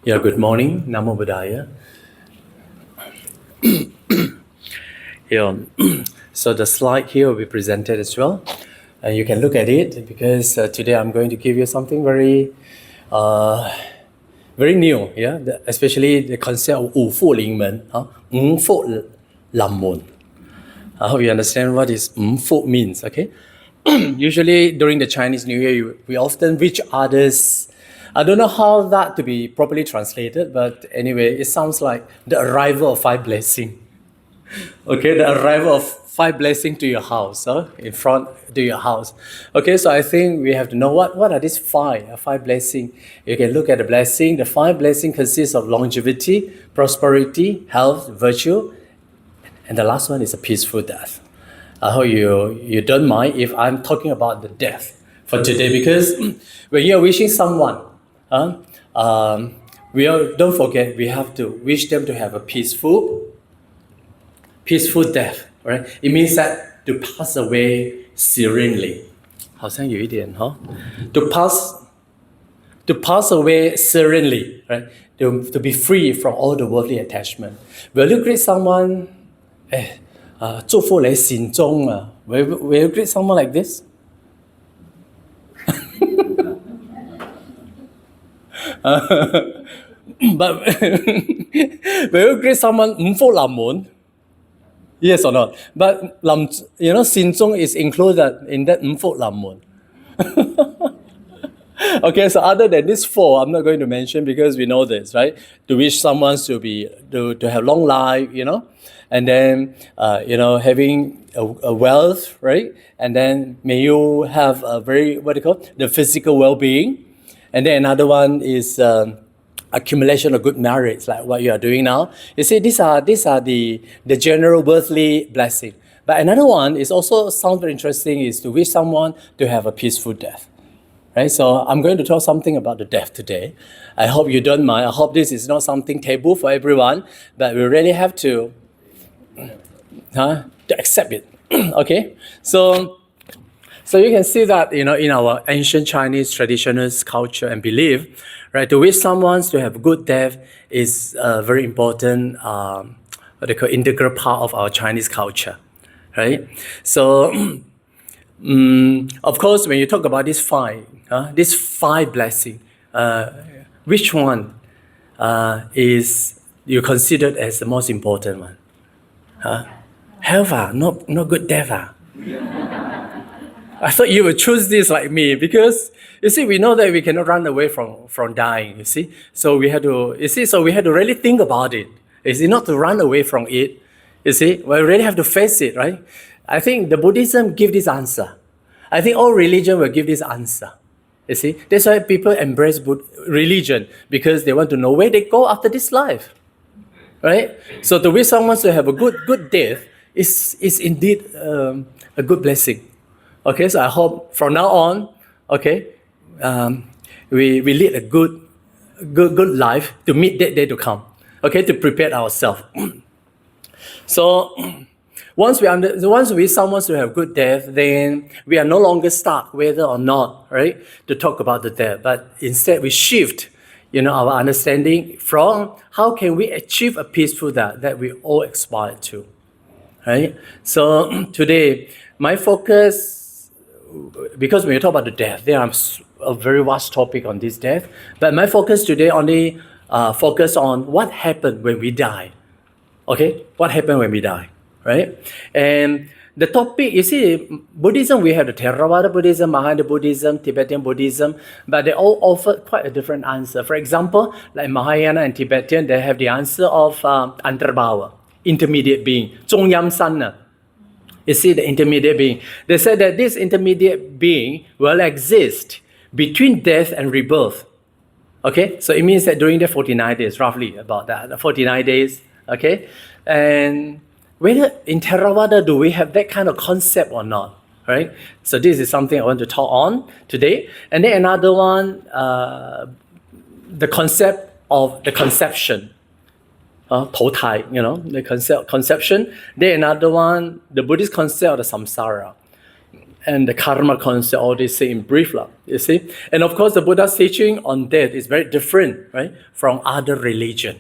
Yeah, good morning. Namo Buddhaya. Yeah. So the slide here will be presented as well. And you can look at it because today I'm going to give you something very new, yeah. Especially the concept of 五福临门,五福临门. I hope you understand what is 五福 means, okay? Usually during the Chinese New Year, we often wish others. I don't know how that to be properly translated, but anyway, it sounds like the arrival of 5 blessings. Okay, the arrival of 5 blessings to your house, in front to your house. Okay, so I think we have to know what are these 5 blessings. You can look at the blessing. The 5 blessings consist of longevity, prosperity, health, virtue, and the last one is a peaceful death. I hope you don't mind if I'm talking about the death for today, because when you're wishing someone, don't forget we have to wish them to have a peaceful death, right? It means that to pass away serenely. 好像有一点, to pass away serenely, right? To be free from all the worldly attachment. Will you greet someone? 祝福你善終啊. Will you greet someone like this? But will you greet someone 五福臨門? Yes or not? But 善終 is included in that 五福臨門. Okay, so other than these 4, I'm not going to mention because we know this, right? To wish someone to have long life, and then having a wealth, right? And then may you have a very the physical well-being, and then another one is accumulation of good merits, like what you are doing now. You see, these are the general worldly blessing. But another one is also sounds very interesting, is to wish someone to have a peaceful death. Right, so I'm going to talk something about the death today. I hope you don't mind. I hope this is not something taboo for everyone, but we really have to accept it. Okay, so you can see that in our ancient Chinese traditional culture and belief, right, to wish someone to have a good death is a very important, integral part of our Chinese culture, right? So. Of course, when you talk about these 5 blessings, which one is you considered as the most important one? Health, not good death. I thought you would choose this like me, because you see, we know that we cannot run away from dying. You see, so we had to really think about it. You see, not to run away from it. You see, we really have to face it, right? I think the Buddhism give this answer. I think all religion will give this answer. You see, that's why people embrace religion, because they want to know where they go after this life, right? So to wish someone to have a good death is indeed a good blessing. Okay, so I hope from now on, okay, we lead a good life to meet that day to come. Okay, to prepare ourselves. So. Once we someone to have good death, then we are no longer stuck whether or not, right, to talk about the death. But instead we shift, our understanding from how can we achieve a peaceful death that we all aspire to, right? So today, my focus, because when you talk about the death, there is a very vast topic on this death. But my focus today only focus on what happened when we die. Okay, what happened when we die? Right? And the topic, you see, Buddhism, we have the Theravada Buddhism, Mahayana Buddhism, Tibetan Buddhism, but they all offer quite a different answer. For example, like Mahayana and Tibetan, they have the answer of Antarbhava, intermediate being, Zongyam Sanna. You see, the intermediate being. They said that this intermediate being will exist between death and rebirth. Okay, so it means that during the 49 days, roughly about that, the 49 days, okay? And whether in Theravada do we have that kind of concept or not, right? So this is something I want to talk on today. And then another one, the concept of the conception, 投胎, the conception. Then another one, the Buddhist concept of the samsara. and the karma concept, all this say in brief, you see. And of course, the Buddha's teaching on death is very different, right, from other religion.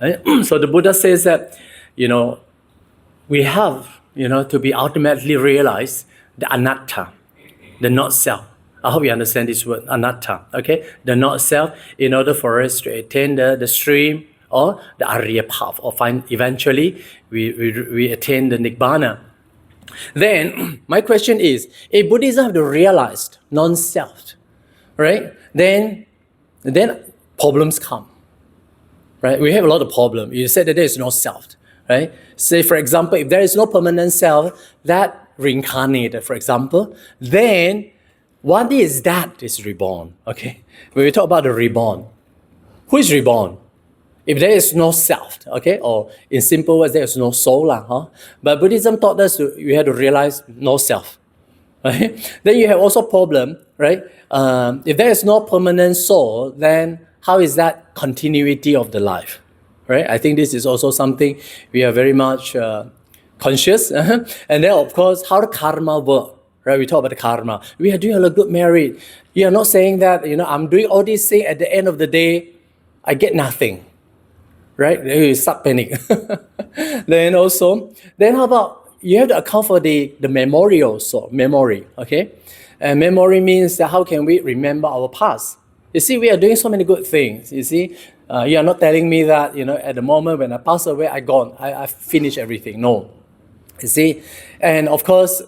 Right? So the Buddha says that, we have, to be ultimately realized the anatta, the not self. I hope you understand this word, anatta, okay? The not self, in order for us to attain the stream or the Arya path, or eventually we attain the Nibbana. Then, my question is, if Buddhism have to realize non-self, right? Then problems come, right? We have a lot of problems. You said that there is no self, right? Say, for example, if there is no permanent self that reincarnated, for example, then what is that is reborn, okay? When we talk about the reborn, who is reborn? If there is no self, okay, or in simple words, there is no soul, but Buddhism taught us we have to realize no self, right? Then you have also problem, right? If there is no permanent soul, then how is that continuity of the life, right? I think this is also something we are very much conscious. And then, of course, how the karma work, right? We talk about the karma. We are doing a good merit. You are not saying that, I'm doing all these things, at the end of the day, I get nothing. Right? You start panic. Then how about, you have to account for the memory also, memory, okay? And memory means that how can we remember our past? You see, we are doing so many good things, you see. You are not telling me that, at the moment when I pass away, I finished everything. No. You see? And of course,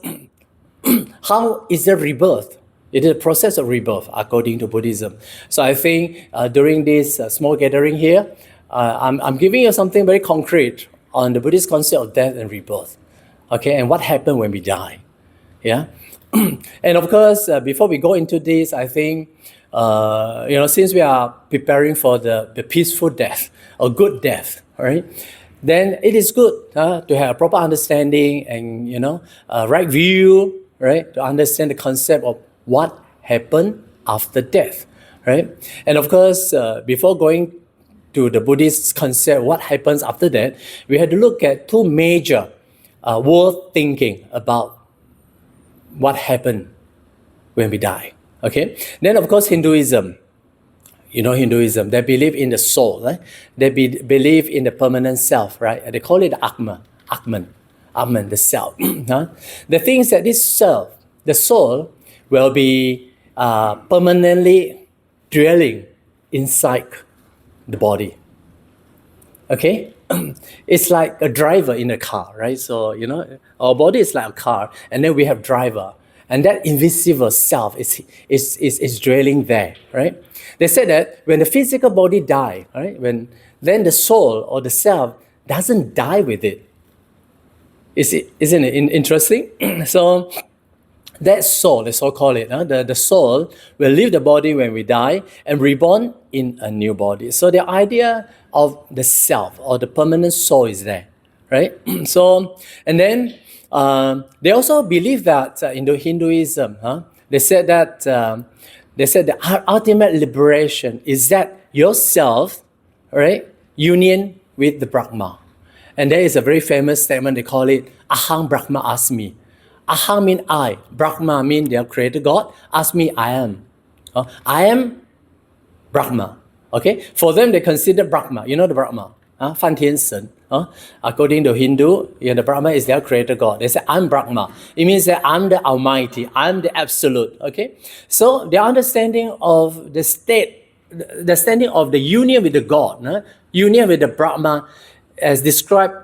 how is the rebirth? It is a process of rebirth according to Buddhism. So I think during this small gathering here, I'm giving you something very concrete on the Buddhist concept of death and rebirth, okay, and what happens when we die, yeah. And of course, before we go into this, I think, since we are preparing for the peaceful death, or good death, right, then it is good to have a proper understanding and, right view, right, to understand the concept of what happened after death, right. And of course, before going to the Buddhist concept, what happens after that, we had to look at two major world thinking about what happened when we die, okay? Then, of course, Hinduism, Hinduism, they believe in the soul, right? They believe in the permanent self, right? They call it Atman, the self. The things that this self, the soul, will be permanently dwelling inside the body, okay? It's like a driver in a car, right? So, our body is like a car, and then we have driver, and that invisible self is dwelling there, right? They said that when the physical body die, right, then the soul or the self doesn't die with it. Isn't it interesting? So that soul, let's so call it, the soul will leave the body when we die and reborn in a new body. So the idea of the self or the permanent soul is there, right? So, and then they also believe that in the Hinduism, they said that the ultimate liberation is that yourself, right, union with the Brahma. And there is a very famous statement, they call it Aham Brahma Asmi. Aham means I, Brahma means their creator God, Asmi I am. I am Brahma. Okay? For them, they consider Brahma. You know the Brahma? Fan Tian Sen. According to Hindu, the Brahma is their creator God. They say, I'm Brahma. It means that I'm the Almighty. I'm the Absolute. Okay? So their understanding of the state, the understanding of the union with the God, union with the Brahma, as described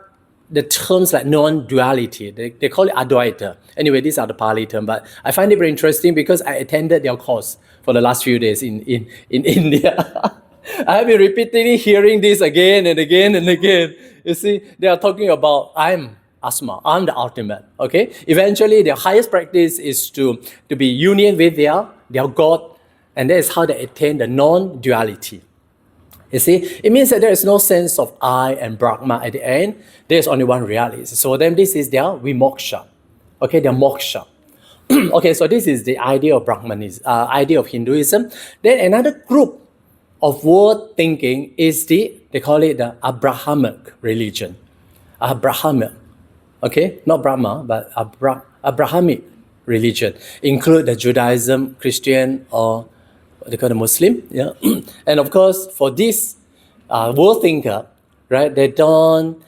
the terms like non-duality. They call it Advaita. Anyway, these are the Pali terms, but I find it very interesting because I attended their course for the last few days in India. I have been repeatedly hearing this again and again and again. You see, they are talking about I'm Asma, I'm the ultimate. Okay? Eventually, their highest practice is to be union with their God, and that is how they attain the non-duality. You see, it means that there is no sense of I and Brahma at the end. There is only one reality. So for them, this is their vimoksha. Okay, their moksha. Okay, so this is the idea of Brahmanism, idea of Hinduism. Then another group of world thinking is they call it the Abrahamic religion. Abrahamic. Okay, not Brahma, but Abrahamic religion, include the Judaism, Christian, or what they call the Muslim. Yeah, and of course, for this world thinker, right, they don't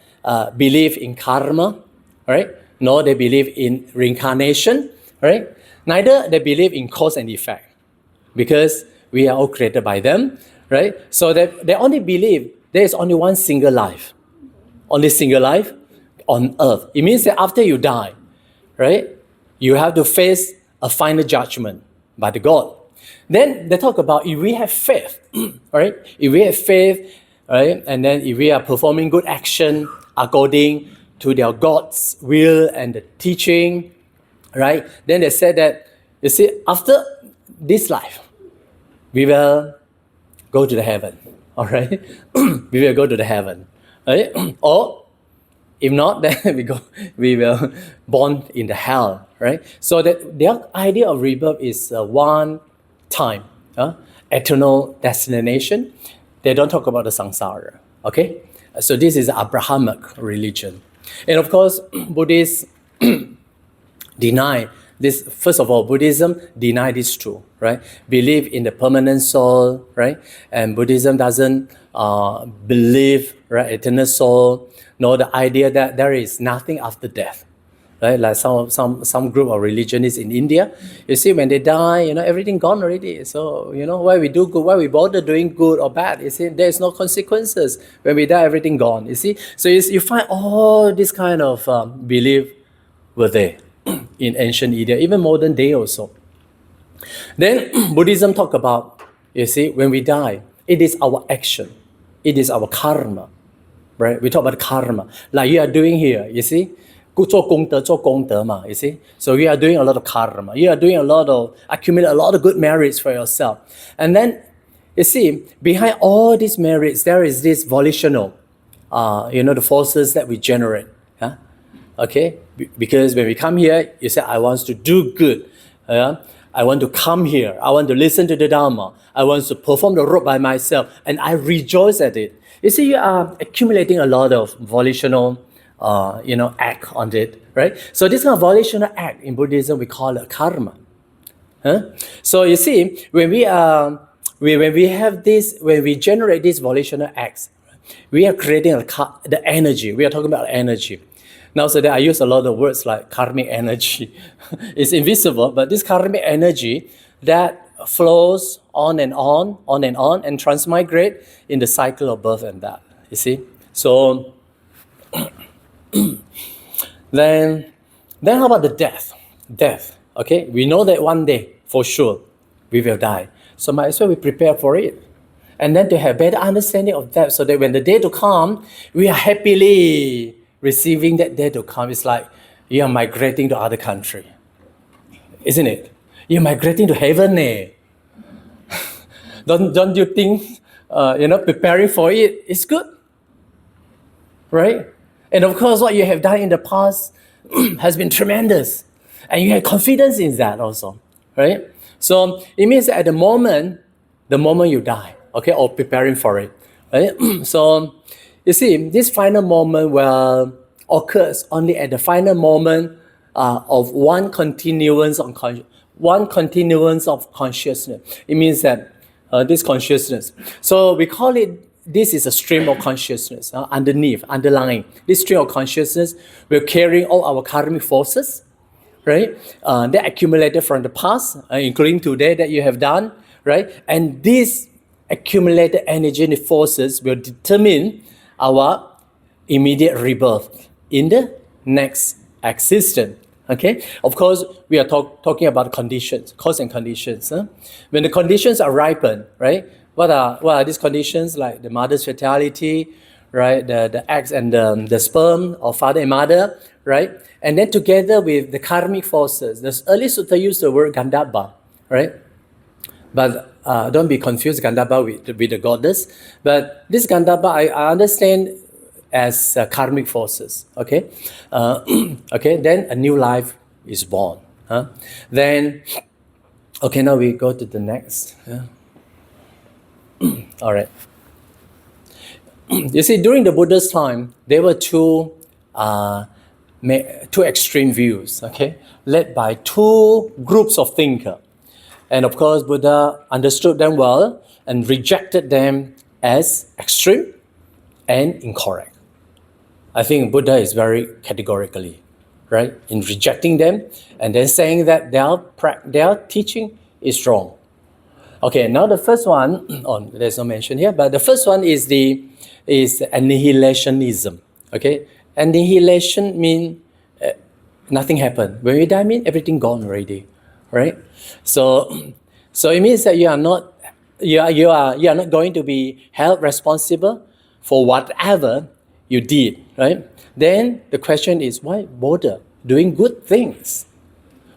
believe in karma, right? Nor they believe in reincarnation, right? Neither they believe in cause and effect, because we are all created by them, right? So they only believe there is only one single life on earth. It means that after you die, right, you have to face a final judgment by the God. Then they talk about if we have faith, right? If we have faith, right, and then if we are performing good action according to their God's will and the teaching, right? Then they said that, you see, after this life, we will go to the heaven, all right? We will go to the heaven, right? Or if not, then we will born in the hell, right? So that their idea of rebirth is one time, eternal destination. They don't talk about the samsara, okay? So this is Abrahamic religion. And of course, Buddhists deny this. First of all, Buddhism deny this true, right? Believe in the permanent soul, right? And Buddhism doesn't believe, right, eternal soul, nor the idea that there is nothing after death, right? Like some group of religionists in India, you see, when they die, everything gone already. So why we do good, why we bother doing good or bad? You see, there is no consequences when we die. Everything gone. You see, so you find all this kind of belief were there in ancient India, even modern day also. Then Buddhism talk about, you see, when we die, it is our action, it is our karma, right? We talk about karma, like you are doing here, you see, 做功德嘛, you see. So you are doing a lot of karma. You are doing accumulate a lot of good merits for yourself. And then, you see, behind all these merits, there is this volitional, the forces that we generate. Huh? Okay? Because when we come here, you say, I want to do good. I want to come here. I want to listen to the Dharma. I want to perform the robe by myself. And I rejoice at it. You see, you are accumulating a lot of volitional act on it, right? So this kind of volitional act in Buddhism, we call it karma. So you see, when we generate these volitional acts, we are creating the energy. We are talking about energy. Now, so that I use a lot of words like karmic energy. It's invisible, but this karmic energy that flows on and on, and transmigrate in the cycle of birth and death. You see? So then how about the death? Death, okay? We know that one day, for sure, we will die. So might as well we prepare for it. And then to have better understanding of that, so that when the day to come, we are happily receiving that day to come. It's like you are migrating to other country, isn't it? You're migrating to heaven, eh? Don't you think, preparing for it is good, right? And of course, what you have done in the past has been tremendous. And you have confidence in that also, right? So it means that at the moment you die, okay, or preparing for it, right? So you see, this final moment will occurs only at the final moment of one continuance of consciousness. It means that this consciousness. So we call it, this is a stream of consciousness, underlying. This stream of consciousness will carry all our karmic forces, right? They accumulated from the past, including today that you have done, right? And these accumulated energy and forces will determine our immediate rebirth in the next existence. Okay? Of course, we are talking about conditions, cause and conditions. When the conditions are ripened, right? What are these conditions? Like the mother's fertility, right? The eggs and the sperm of father and mother, right? And then together with the karmic forces, the early sutta used the word Gandhabba, right? But don't be confused Gandhabba with the goddess. But this Gandhabba, I understand as karmic forces, okay? Okay, then a new life is born. Then, okay, now we go to the next. All right. You see, during the Buddha's time, there were two two extreme views, okay, led by two groups of thinkers. And of course, Buddha understood them well and rejected them as extreme and incorrect. I think Buddha is very categorically, right, in rejecting them and then saying that their teaching is wrong. Okay, now the first one, there's no mention here, but the first one is annihilationism. Okay, annihilation means nothing happened. When we die, mean everything gone already, right? So it means that you are not going to be held responsible for whatever you did, right? Then the question is, why bother doing good things?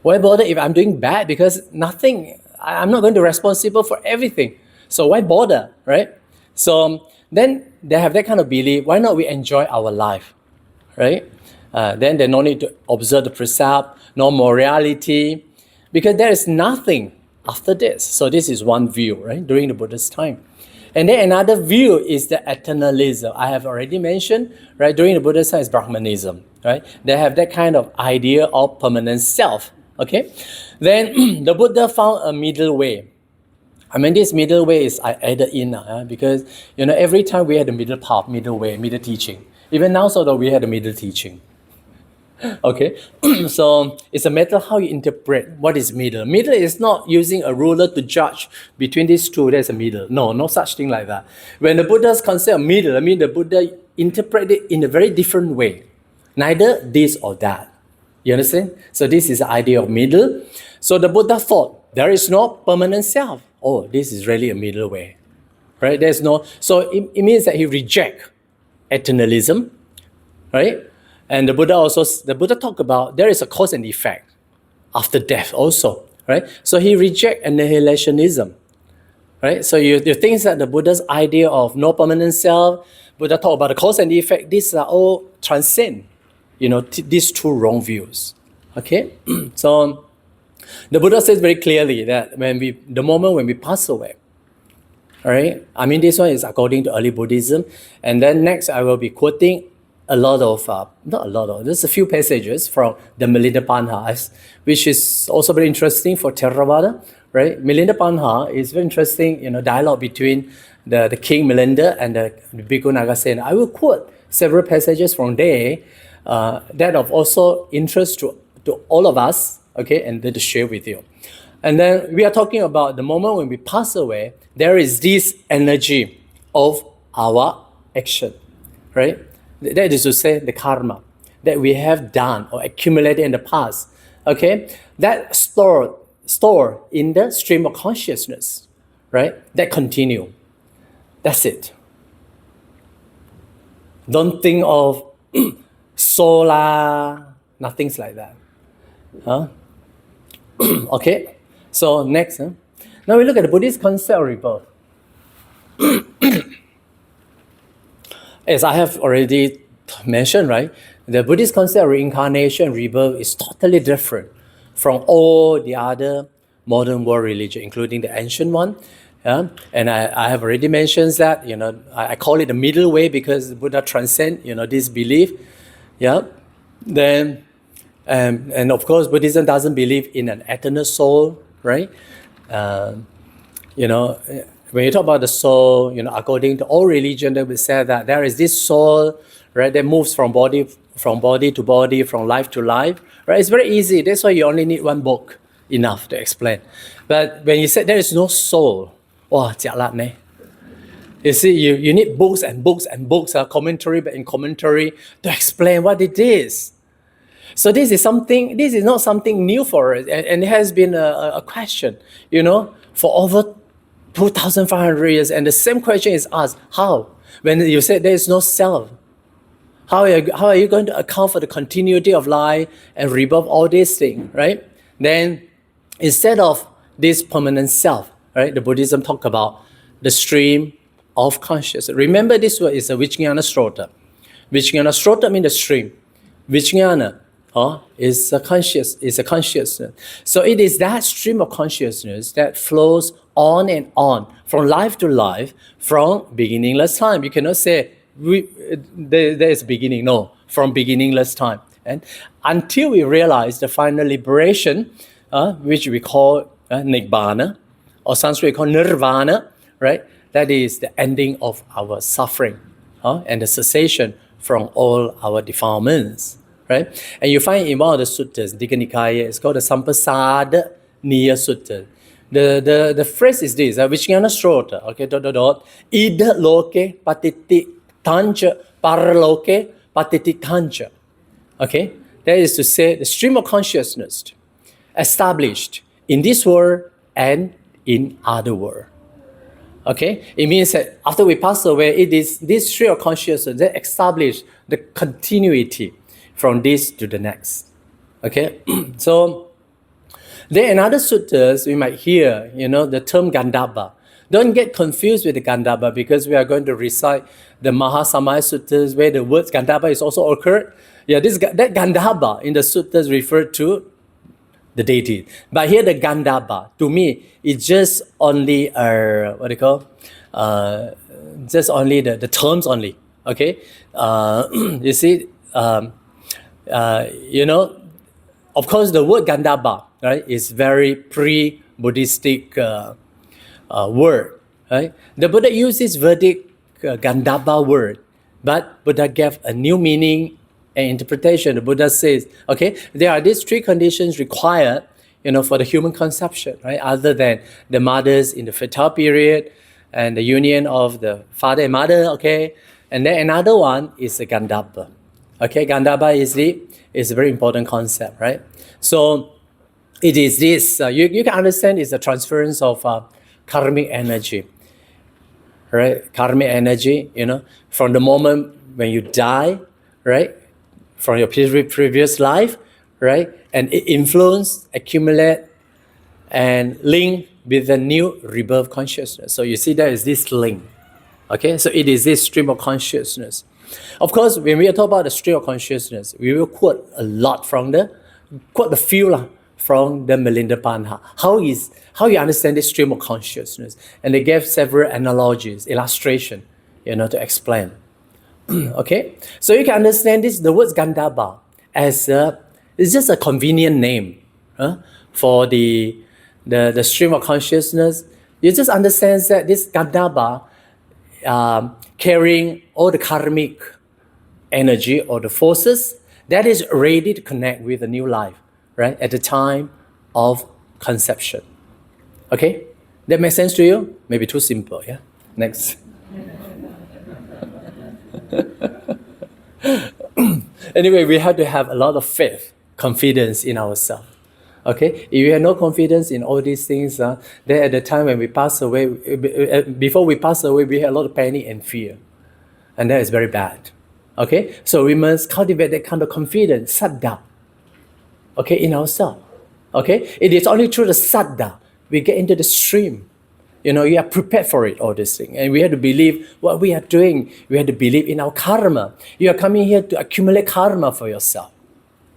Why bother if I'm doing bad? Because I'm not going to be responsible for everything. So why bother, right? So then they have that kind of belief. Why not we enjoy our life, right? Then they no need to observe the precept, no morality, because there is nothing after this. So this is one view, right, during the Buddha's time. And then another view is the eternalism. I have already mentioned, right, during the Buddha's time is Brahmanism, right? They have that kind of idea of permanent self, okay? Then the Buddha found a middle way. I mean, this middle way is I added in because, every time we had a middle path, middle way, middle teaching. Even now, so that we had a middle teaching. Okay, so it's a matter how you interpret what is middle. Middle is not using a ruler to judge between these two, there's a middle. No such thing like that. When the Buddha's concept of middle, I mean the Buddha interpreted it in a very different way. Neither this or that. You understand? So this is the idea of middle. So the Buddha thought there is no permanent self. Oh, this is really a middle way. Right? There's no, so it means that he rejects eternalism, right? And the Buddha talked about there is a cause and effect after death also, right? So he rejects annihilationism, right? So you think that the Buddha's idea of no permanent self, Buddha talk about the cause and the effect, these are all transcend, these two wrong views, okay? So the Buddha says very clearly that the moment when we pass away, all right? I mean, this one is according to early Buddhism. And then next I will be quoting there's a few passages from the Milinda Panha, which is also very interesting for Theravada, right? Milinda Panha is very interesting, dialogue between the King Milinda and the Bhikkhu Nagasena. I will quote several passages from there that of also interest to all of us, okay, and then to share with you. And then we are talking about the moment when we pass away, there is this energy of our action, right? That is to say, the karma that we have done or accumulated in the past, okay? That stored in the stream of consciousness, right? That continue. That's it. Don't think of solar, nothing like that. Huh? Okay? So next, now we look at the Buddhist concept of rebirth. As I have already mentioned, right, the Buddhist concept of reincarnation, rebirth is totally different from all the other modern world religion, including the ancient one. Yeah? And I have already mentioned that, I call it the middle way because Buddha transcend, this belief. Yeah. Then, and of course, Buddhism doesn't believe in an eternal soul, right? When you talk about the soul, according to all religion, they will say that there is this soul, right, that moves from body to body, from life to life, right? It's very easy. That's why you only need one book enough to explain. But when you say there is no soul, jialat ne. You see, you need books and books and books, commentary and commentary to explain what it is. So this is not something new for us, and it has been a question, for over 2,500 years, and the same question is asked: how? When you say there is no self, how are you going to account for the continuity of life and rebirth, all these things, right? Then, instead of this permanent self, right, the Buddhism talk about the stream of consciousness. Remember, this word is a Vijnana Srota. Vijnana Srota means the stream. Vijnana is a consciousness. So it is that stream of consciousness that flows on and on from life to life, from beginningless time. You cannot say there is beginning. No, from beginningless time. And until we realize the final liberation, which we call Nibbana, or Sanskrit we call Nirvana, right? That is the ending of our suffering and the cessation from all our defilements, right? And you find in one of the suttas, Digha Nikaya, it's called the Sampasada Niya Sutta. The phrase is this, Vijnana Srota, okay, ... Ida loke patiti tancha paraloke patiti tancha. Okay, that is to say, the stream of consciousness established in this world and in other world. Okay, it means that after we pass away, it is this stream of consciousness that establish the continuity from this to the next. Okay, so then in other suttas we might hear, the term Gandhabba. Don't get confused with the Gandhabba, because we are going to recite the Mahasamaya suttas where the word Gandhabba is also occurred. Yeah, that Gandhabba in the suttas refer to the deity. But here the Gandhabba, to me, is just only just only the terms only. Okay, you see, of course, the word Gandhabba, right, is very pre-Buddhistic word. Right, the Buddha used this Vedic Gandhabba word, but Buddha gave a new meaning and interpretation. The Buddha says, okay, there are these three conditions required, for the human conception, right? Other than the mothers in the fertile period and the union of the father and mother, okay? And then another one is the Gandhabba. Okay, Gandhabba is a very important concept, right? So it is this, you can understand it's a transference of karmic energy, right? Karmic energy, from the moment when you die, right? From your previous life, right? And it influence, accumulate, and link with the new rebirth consciousness. So you see there is this link. Okay, so it is this stream of consciousness. Of course, when we talk about the stream of consciousness, we will quote a few from the Milinda Panha. How you understand this stream of consciousness? And they gave several analogies, illustration, to explain. Okay, so you can understand this. The word Gandhabba as it's just a convenient name for the stream of consciousness. You just understand that this Gandhabba carrying all the karmic energy or the forces that is ready to connect with a new life, right? At the time of conception. Okay, that makes sense to you? Maybe too simple. Yeah. Next. Anyway, we have to have a lot of faith, confidence in ourselves. Okay, if you have no confidence in all these things, then at the time when we pass away, before we pass away, we have a lot of panic and fear, and that is very bad. Okay, so we must cultivate that kind of confidence, saddha. Okay, in ourselves. Okay, it is only through the saddha we get into the stream. You are prepared for it, all this thing. And we have to believe what we are doing. We have to believe in our karma. You are coming here to accumulate karma for yourself.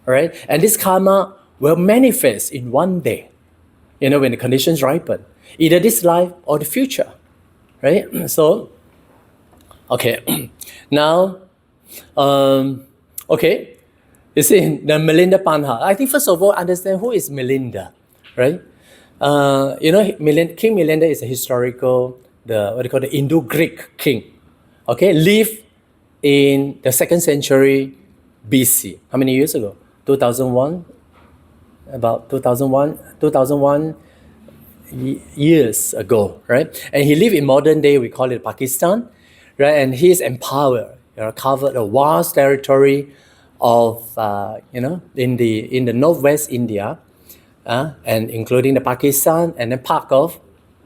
All right? And this karma will manifest in one day, when the conditions ripen. Either this life or the future. Right? So, okay. Now, okay. You see, the Milinda Panha. I think first of all, understand who is Milinda. Right? King Milinda is a historical, the Indo-Greek king. Okay, lived in the 2nd century BC. How many years ago? 2001? About 2001 years ago, right? And he lived in modern day, we call it Pakistan, right? And he is empowered, covered a vast territory of, in the northwest India, and including the Pakistan and then part of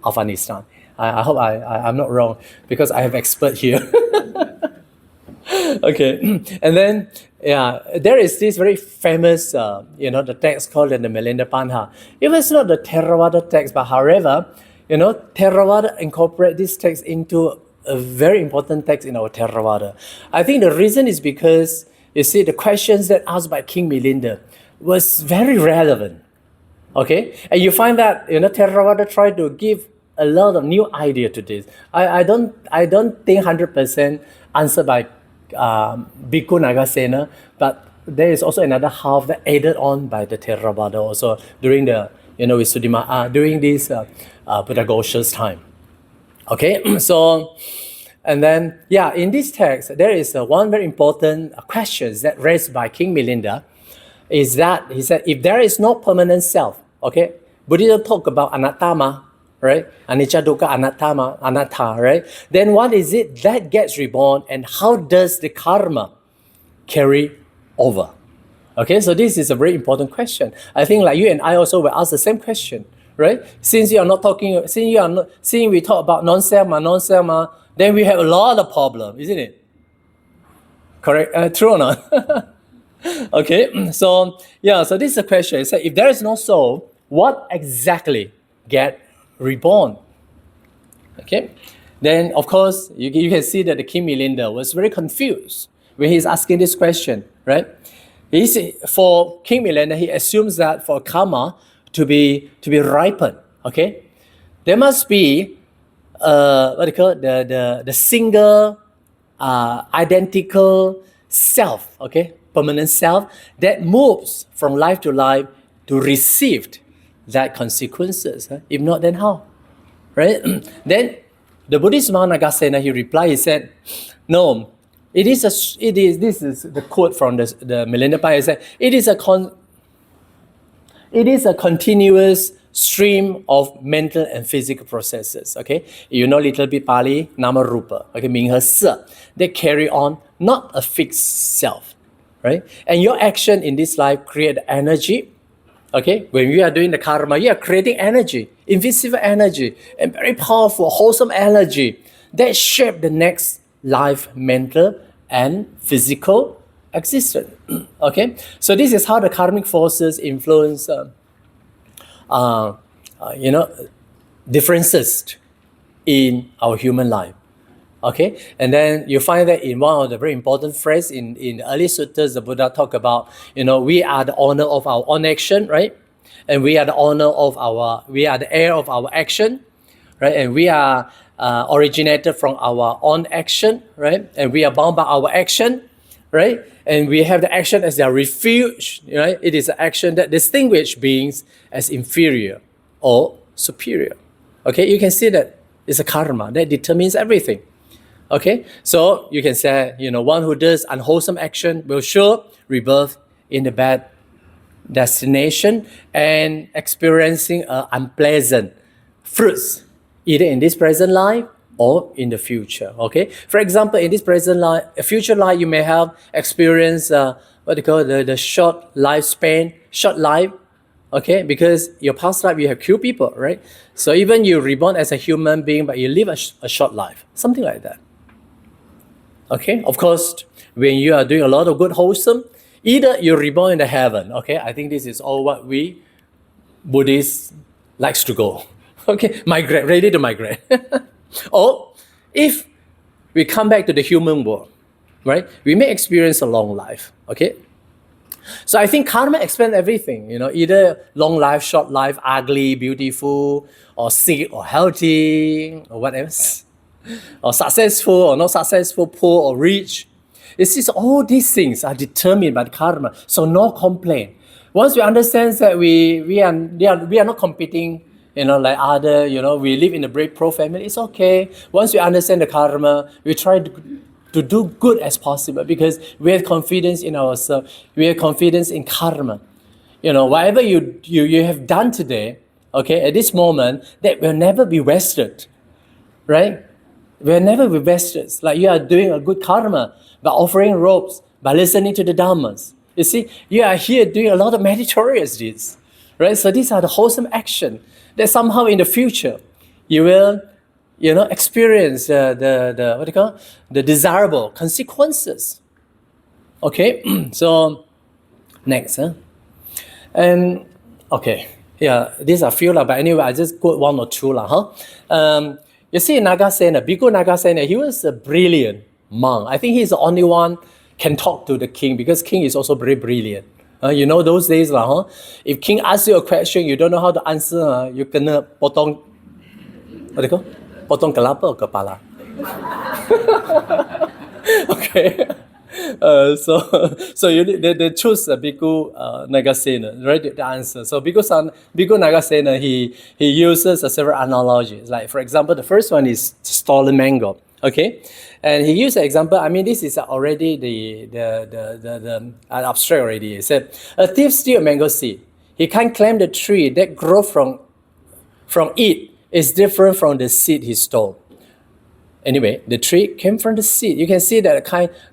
Afghanistan. I hope I'm not wrong, because I have expert here. Okay, and then there is this very famous, the text called the Milinda Panha. It was not the Theravada text, but however, Theravada incorporate this text into a very important text in our Theravada. I think the reason is because, you see, the questions that asked by King Milinda was very relevant. Okay, and you find that Theravada tried to give a lot of new idea to this. I don't think 100% answered by Bhikkhu Nagasena, but there is also another half that added on by the Theravada also during the, with Sudima, during this Buddha Ghosha's time. Okay, so, and then, in this text, there is one very important question that raised by King Milinda, is that, he said, if there is no permanent self, okay, Buddhism talk about anattama, right? Anicca, dukkha, anatta, right? Then what is it that gets reborn, and how does the karma carry over? Okay, so this is a very important question. I think like you and I also will ask the same question, right? Since we talk about non-self, then we have a lot of problems, isn't it? Correct? True or not? Okay, so so this is a question. It says, if there is no soul, what exactly get reborn? Okay, then of course you can see that the King Milinda was very confused when he's asking this question, right? For King Milinda, he assumes that for karma to be ripened, okay, there must be the single identical self, okay, permanent self that moves from life to life to receive that consequences. Huh? If not, then how? Right? Then the Buddhist monk Nagasena, he replied, he said, no, this is the quote from the Milinda Pai, he said, it is a continuous stream of mental and physical processes, okay? You know little bit Pali, Nama Rupa, okay, meaning her se. They carry on, not a fixed self, right? And your action in this life create energy, okay? When you are doing the karma, you are creating energy, invisible energy, and very powerful, wholesome energy that shape the next life, mental and physical existence, okay? So this is how the karmic forces influence differences in our human life. Okay, and then you find that in one of the very important phrases in the early suttas, the Buddha talk about, we are the owner of our own action, right? And we are the heir of our action, right? And we are originated from our own action, right? And we are bound by our action, right? And we have the action as their refuge, right? It is an action that distinguishes beings as inferior or superior. Okay, you can see that it's a karma that determines everything. Okay, so you can say, one who does unwholesome action will sure rebirth in the bad destination and experiencing unpleasant fruits, either in this present life or in the future. Okay, for example, in this present life, a future life, you may have experienced the short lifespan, short life. Okay, because your past life you have killed people, right? So even you reborn as a human being, but you live a short life, something like that. Okay, of course, when you are doing a lot of good wholesome, either you're reborn in the heaven. Okay, I think this is all what we Buddhists likes to go. Okay, migrate, ready to migrate. Or if we come back to the human world, right? We may experience a long life. Okay. So I think karma explains everything, either long life, short life, ugly, beautiful, or sick or healthy, or what else, or successful or not successful, poor or rich. It's just all these things are determined by the karma, so no complaint. Once we understand that we are not competing, like other, we live in a very pro family, it's okay. Once we understand the karma, we try to do good as possible because we have confidence in ourselves. We have confidence in karma. Whatever you have done today, okay, at this moment, that will never be wasted, right? Will never be wasted. Like you are doing a good karma by offering robes, by listening to the dhammas. You see, you are here doing a lot of meritorious deeds, right? So these are the wholesome action that somehow in the future you will experience the desirable consequences. Okay, so next, and okay, these are few but anyway, I just quote one or two You see, Nagasena, Bhikkhu Nagasena, he was a brilliant monk. I think he's the only one can talk to the king because king is also very brilliant. Those days if king asks you a question, you don't know how to answer, you kena potong, what do you call? Potong kelapa or kepala? Okay. So they choose Bhikkhu Nagasena, right? The answer. So Bhikkhu Nagasena, he uses several analogies. Like for example, the first one is stolen mango. Okay, and he used an example. I mean, this is already the abstract already. He said, a thief steals a mango seed. He can't claim the tree that grows from it is different from the seed he stole. Anyway, the tree came from the seed. You can see that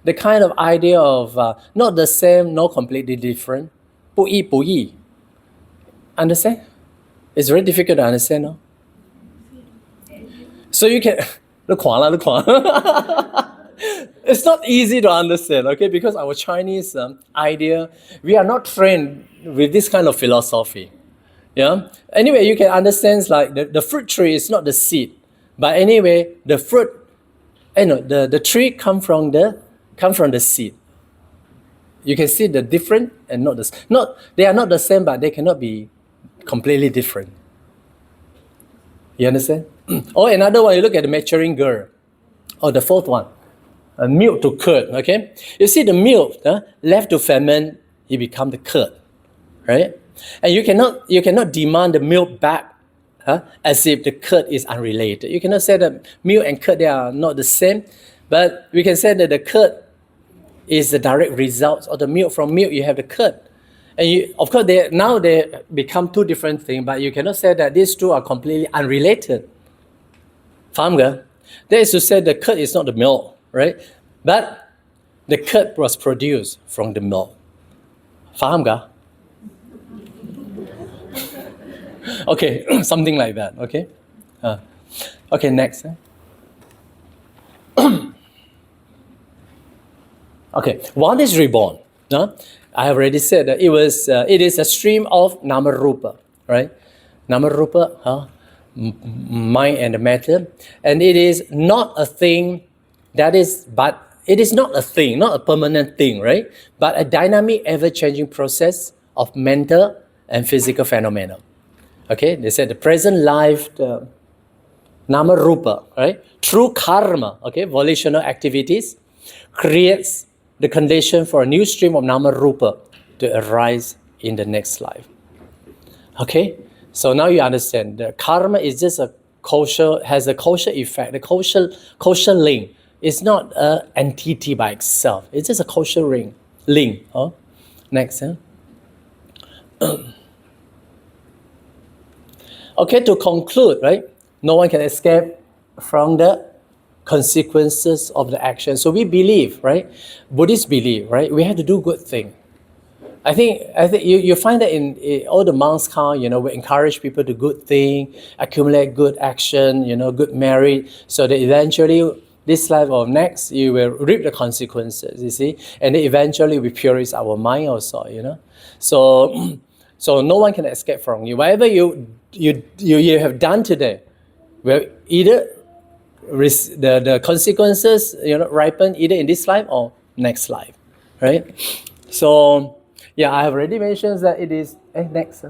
the kind of idea of not the same, not completely different. 不一不异. Understand? It's very difficult to understand, no? So you can look. It's not easy to understand, okay? Because our Chinese idea, we are not trained with this kind of philosophy. Yeah. Anyway, you can understand like the fruit tree is not the seed, but anyway, the fruit, the tree come from the seed. You can see the different and they are not the same, but they cannot be completely different. You understand? Or another one, you look at the maturing girl, or the fourth one, milk to curd. Okay, you see the milk left to ferment, it become the curd, right? And you cannot demand the milk back as if the curd is unrelated. You cannot say that milk and curd, they are not the same, but we can say that the curd is the direct result of the milk. From milk, you have the curd. And of course, they become two different things, but you cannot say that these two are completely unrelated. Faham ke? That is to say the curd is not the milk, right? But the curd was produced from the milk. Faham ke? Okay, something like that, okay? Okay, next. Okay, one is reborn. I have already said that it is a stream of Namarupa, right? Namarupa, mind and matter. And it is not a thing but it is not a thing, not a permanent thing, right? But a dynamic, ever-changing process of mental and physical phenomena. Okay, they said the present life, the Namarupa, right? Through karma, okay, volitional activities, creates the condition for a new stream of Namarupa to arise in the next life. Okay, so now you understand the karma is just has a causal effect, the causal link. It's not an entity by itself. It's just a causal link. Next. Okay, to conclude, right? No one can escape from the consequences of the action. So we believe, right? Buddhists believe, right? We have to do good thing. I think you find that in all the monks' count, we encourage people to good thing, accumulate good action, good merit, so that eventually this life or next, you will reap the consequences, you see? And then eventually we purify our mind also, So no one can escape from you. Whatever you have done today, will either the consequences ripen either in this life or next life, right? So yeah, I have already mentioned that it is next.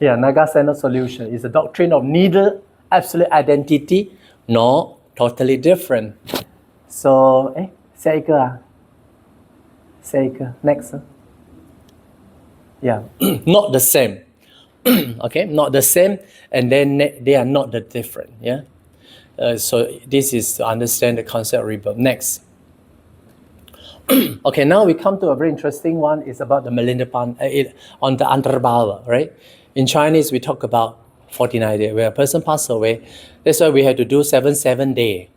Yeah, Nagasena solution is a doctrine of neither absolute identity nor totally different. So 下一个啊。Next. Yeah, not the same. Okay, not the same, and then they are not the different. Yeah. So this is to understand the concept of rebirth. Next. Okay, now we come to a very interesting one. It's about the Milindapan on the Antarbhava, right? In Chinese, we talk about 49 days. When a person passes away, that's why we have to do 7 days.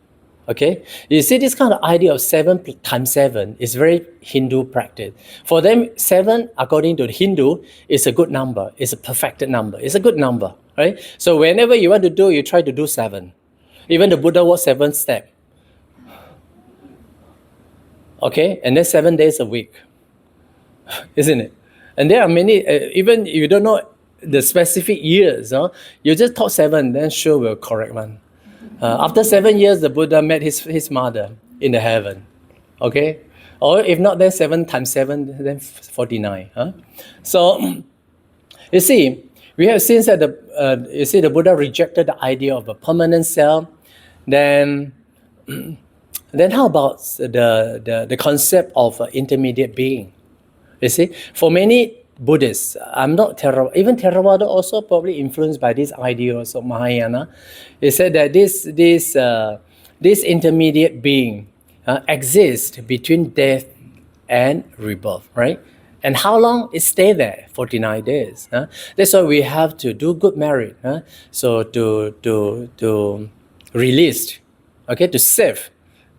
Okay, you see this kind of idea of 7 times 7 is very Hindu practice. For them, 7, according to the Hindu, is a good number. It's a perfected number. It's a good number, right? So whenever you want to do, you try to do 7. Even the Buddha was 7 steps. Okay, and then 7 days a week, isn't it? And there are many, even you don't know the specific years, you just thought 7, then sure will correct one. After 7 years, the Buddha met his mother in the heaven. Okay? Or if not, then 7 times 7, then 49. So, you see, we have seen that the Buddha rejected the idea of a permanent self. Then Then how about the concept of intermediate being? You see, for many Buddhists, I'm not even Theravada also probably influenced by these ideas of Mahayana. They said that this intermediate being exists between death and rebirth, right? And how long it stay there? 49 days. That's why we have to do good merit. So to release, okay, to save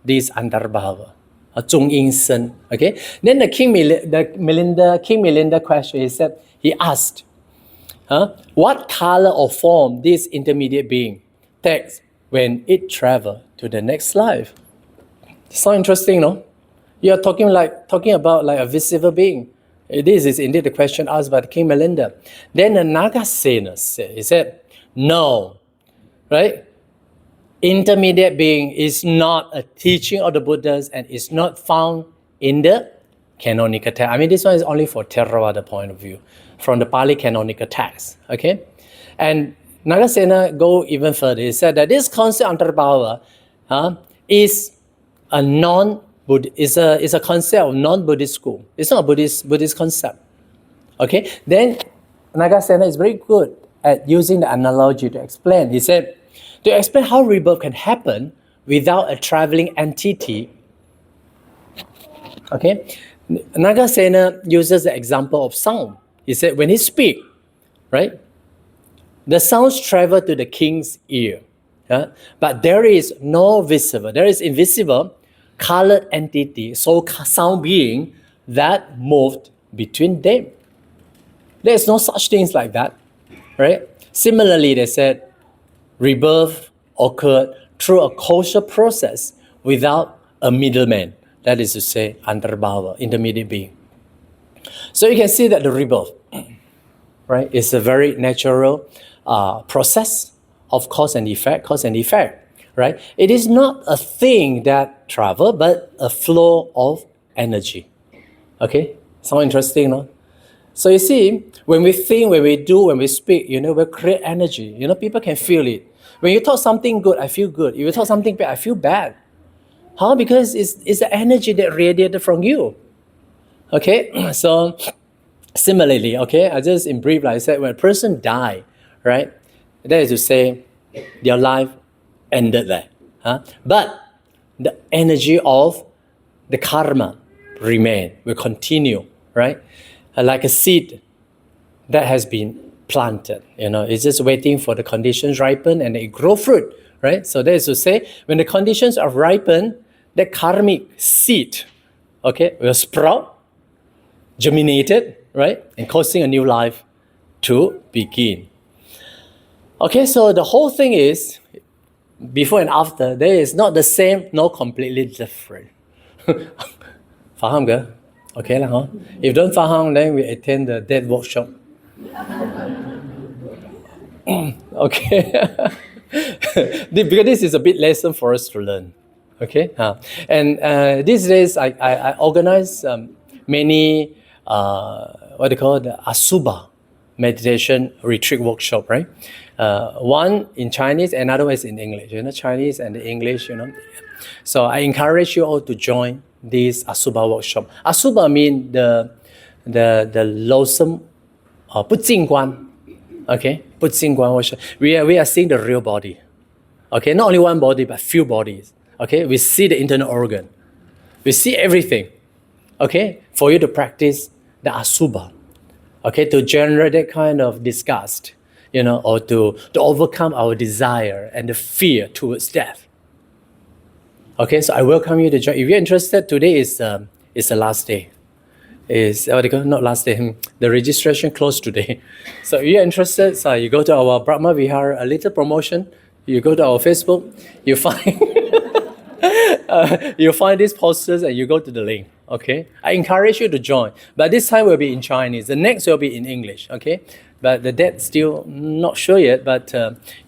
this antarbhava, Chung In Sen. Okay. Then the King Melinda question is that he asked, what color or form this intermediate being takes when it travel to the next life? So interesting, no? You are talking about like a visible being. This is indeed the question asked by King Melinda. Then the Nagasena said, no, right? Intermediate being is not a teaching of the Buddhas and is not found in the canonical text. I mean, this one is only for Theravada point of view, from the Pali canonical text, okay? And Nagasena go even further. He said that this concept antarbhava is a concept of non-Buddhist school. It's not a Buddhist concept. Okay? Then Nagasena is very good at using the analogy to explain. He said, to explain how rebirth can happen without a traveling entity. Okay? Nagasena uses the example of sound. He said, when he speaks, right? The sounds travel to the king's ear. But there is no visible, there is invisible colored entity, so sound being that moved between them. There's no such things like that, right? Similarly, they said rebirth occurred through a causal process without a middleman. That is to say, antarbhava, intermediate being. So you can see that the rebirth, right, is a very natural process of cause and effect, right? It is not a thing that travel, but a flow of energy. Okay? Sound interesting, no? So you see, when we think, when we do, when we speak, we create energy. People can feel it. When you talk something good, I feel good. If you talk something bad, I feel bad. How? Because it's the energy that radiated from you. Okay? So similarly, okay, I just in brief, like I said, when a person dies, right? That is to say, their life ended there. But the energy of the karma remain, will continue, right? Like a seed that has been planted, it's just waiting for the conditions ripen and it grow fruit, right? So that is to say, when the conditions are ripened, that karmic seed, okay, will sprout, germinated, right? And causing a new life to begin. Okay, so the whole thing is, before and after, there is not the same, nor completely different. Faham ke? Okay lah, huh? If don't faham, then we attend the dead workshop. Okay. Because this is a bit lesson for us to learn. Okay? And these days, I organize many, the Asubha meditation retreat workshop, right? One in Chinese, another one is in English. Chinese and English, So I encourage you all to join this Asubha workshop. Asubha means the loathsome, 不净观, okay? 不净观 workshop. We are seeing the real body. Okay, not only one body, but few bodies. Okay, we see the internal organ. We see everything. Okay, for you to practice the Asubha. Okay, to generate that kind of disgust, or to overcome our desire and the fear towards death. Okay, so I welcome you to join. If you're interested, today is the last day. Not last day. The registration closed today. So if you're interested, so you go to our Brahma Vihara, a little promotion. You go to our Facebook, you find you find these posters and you go to the link. Okay, I encourage you to join, but this time will be in Chinese. The next will be in English. Okay, but the date still not sure yet. But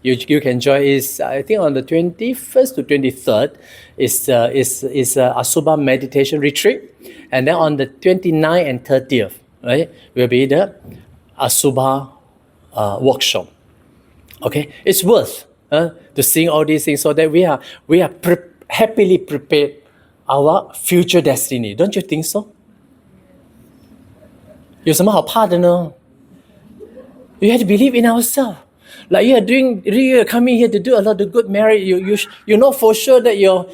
you can join. Is I think on the 21st to 23rd is Asubha meditation retreat, and then on the 29th and 30th, right, will be the Asubha workshop. Okay, it's worth to seeing all these things so that we are happily prepared our future destiny. Don't you think so? 有什么好怕的呢？ You have to believe in ourselves. Like you're coming here to do a lot of good merit. You know for sure that your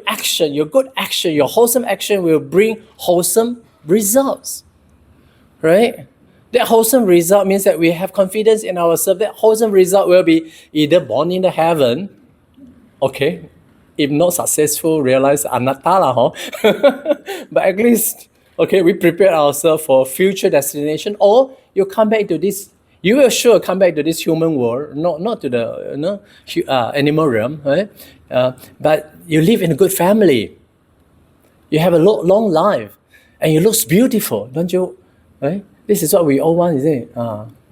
action, your good action, your wholesome action will bring wholesome results, right? That wholesome result means that we have confidence in ourselves. That wholesome result will be either born in the heaven, okay, if not successful, realize anatta huh? But at least, okay, we prepare ourselves for future destination, or you come back to this. You will sure come back to this human world, not to the animal realm, right? But you live in a good family. You have a long life, and you look beautiful, don't you? Right? This is what we all want, isn't it?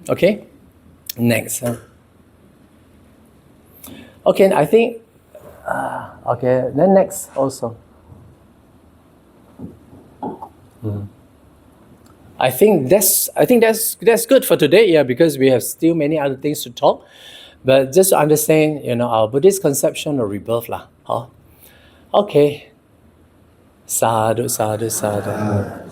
Okay. Next. Okay, I think. Okay, then next also. I think that's good for today, yeah, because we have still many other things to talk. But just to understand, our Buddhist conception of rebirth lah. Huh? Okay. Sadhu, sadhu, sadhu.